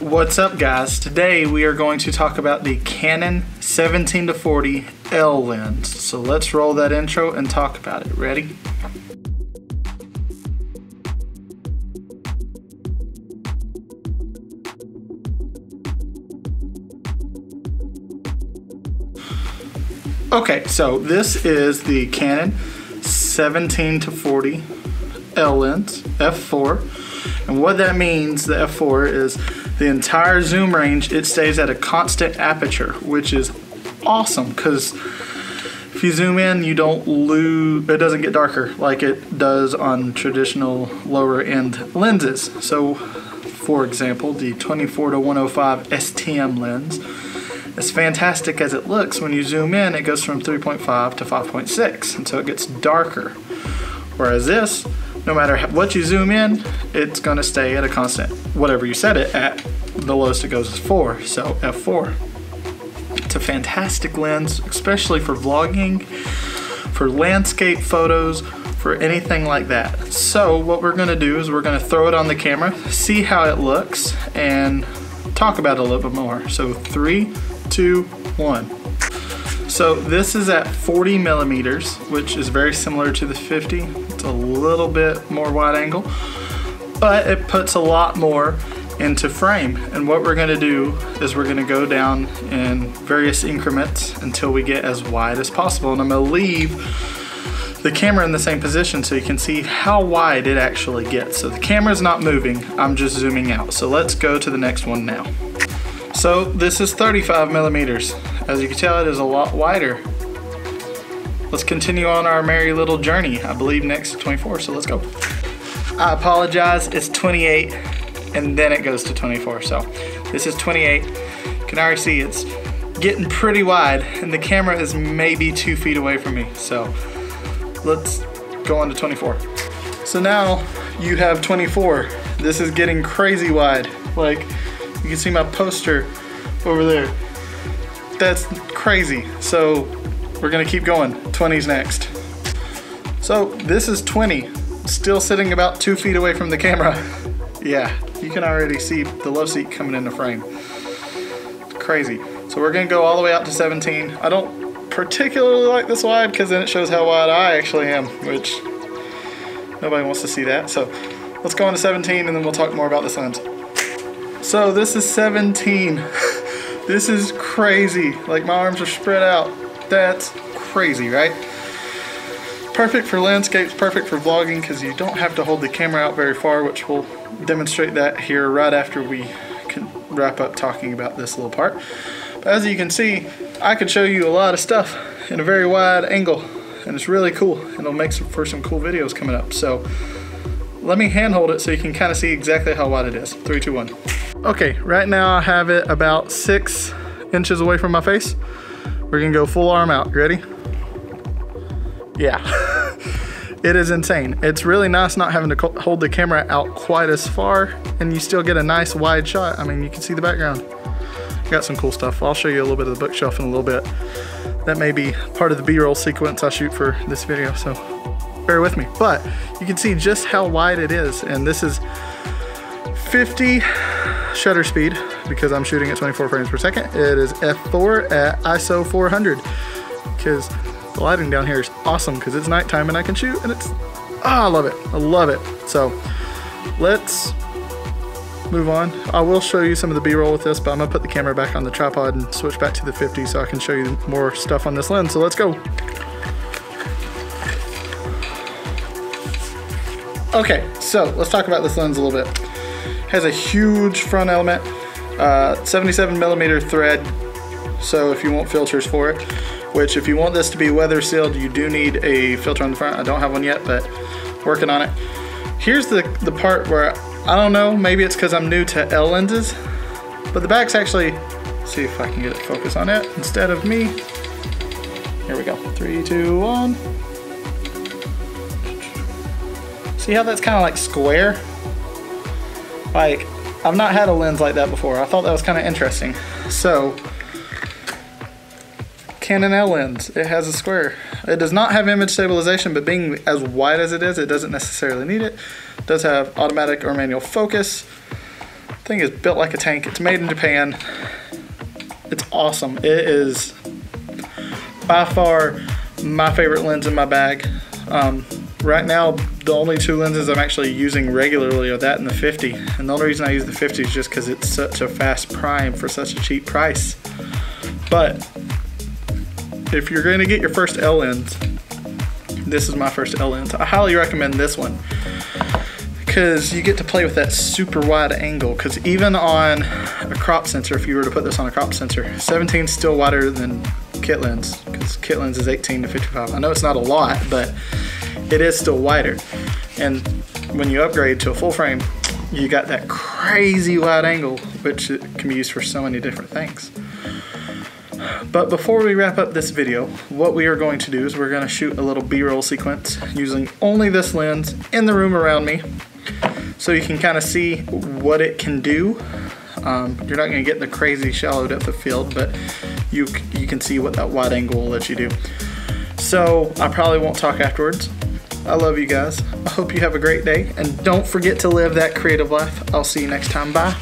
What's up guys? Today we are going to talk about the Canon 17-40 L lens. So let's roll that intro and talk about it. Ready? Okay, so this is the Canon 17-40 L lens, f4. And what that means, the f4, is the entire zoom range, it stays at a constant aperture, which is awesome because if you zoom in, you don't lose, it doesn't get darker like it does on traditional lower end lenses. So for example, the 24-105 STM lens, as fantastic as it looks, when you zoom in, it goes from 3.5 to 5.6, and so it gets darker. Whereas this, no matter what you zoom in, it's going to stay at a constant, whatever you set it at. The lowest it goes is 4, so f4. It's a fantastic lens, especially for vlogging, for landscape photos, for anything like that. So what we're going to do is we're going to throw it on the camera, see how it looks, and talk about it a little bit more. So 3, 2, 1. So this is at 40 millimeters, which is very similar to the 50. It's a little bit more wide angle, but it puts a lot more into frame. And what we're gonna do is we're gonna go down in various increments until we get as wide as possible. And I'm gonna leave the camera in the same position so you can see how wide it actually gets. So the camera's not moving, I'm just zooming out. So let's go to the next one now. So this is 35 millimeters. As you can tell, it is a lot wider. Let's continue on our merry little journey. I believe next to 24, so let's go. I apologize, it's 28, and then it goes to 24. So this is 28. You can already see it's getting pretty wide, and the camera is maybe 2 feet away from me. So let's go on to 24. So now you have 24. This is getting crazy wide. Like, you can see my poster over there. That's crazy. So we're gonna keep going. 20's next. So this is 20, still sitting about 2 feet away from the camera. Yeah, you can already see the love seat coming into frame. Crazy. So we're gonna go all the way out to 17. I don't particularly like this wide because then it shows how wide I actually am, which nobody wants to see that. So let's go on to 17 and then we'll talk more about this lens. So this is 17. This is crazy. Like, my arms are spread out. That's crazy, right? Perfect for landscapes, perfect for vlogging because you don't have to hold the camera out very far, which we'll demonstrate that here right after we can wrap up talking about this little part. But as you can see, I can show you a lot of stuff in a very wide angle, and it's really cool, and it'll make for some cool videos coming up. So let me handhold it so you can kind of see exactly how wide it is. 3, 2, 1. Okay, right now I have it about 6 inches away from my face. We're gonna go full arm out. You ready? Yeah, it is insane. It's really nice not having to hold the camera out quite as far, and you still get a nice wide shot. I mean, you can see the background. Got some cool stuff. I'll show you a little bit of the bookshelf in a little bit. That may be part of the B-roll sequence I shoot for this video, so bear with me. But you can see just how wide it is, and this is 50 shutter speed because I'm shooting at 24 frames per second. It is f4 at ISO 400 because the lighting down here is awesome because it's nighttime and I can shoot, and it's, I love it. I love it. So let's move on. I will show you some of the B-roll with this, but I'm gonna put the camera back on the tripod and switch back to the 50 so I can show you more stuff on this lens. So let's go. Okay, so let's talk about this lens a little bit. Has a huge front element, 77 millimeter thread, so if you want filters for it, which if you want this to be weather sealed, you do need a filter on the front. I don't have one yet, but working on it. Here's the part where, I don't know, maybe it's because I'm new to L lenses, but the back's actually, let's see if I can get it to focus on it instead of me. Here we go, 3, 2, 1. See how that's kind of like square? Like, I've not had a lens like that before. I thought that was kind of interesting. So, Canon L lens, it has a square. It does not have image stabilization, but being as wide as it is, it doesn't necessarily need it. It does have automatic or manual focus. Thing is built like a tank. It's made in Japan. It's awesome. It is by far my favorite lens in my bag. Right now, the only two lenses I'm actually using regularly are that and the 50. And the only reason I use the 50 is just because it's such a fast prime for such a cheap price. But if you're going to get your first L lens, this is my first L lens. I highly recommend this one because you get to play with that super wide angle. Because even on a crop sensor, if you were to put this on a crop sensor, 17 is still wider than kit lens because kit lens is 18 to 55. I know it's not a lot, but it is still wider. And when you upgrade to a full frame, you got that crazy wide angle, which can be used for so many different things. But before we wrap up this video, what we are going to do is we're going to shoot a little B-roll sequence using only this lens in the room around me, so you can kind of see what it can do. You're not going to get the crazy shallow depth of field, but you can see what that wide angle will let you do. So I probably won't talk afterwards. I love you guys. I hope you have a great day, and don't forget to live that creative life. I'll see you next time. Bye.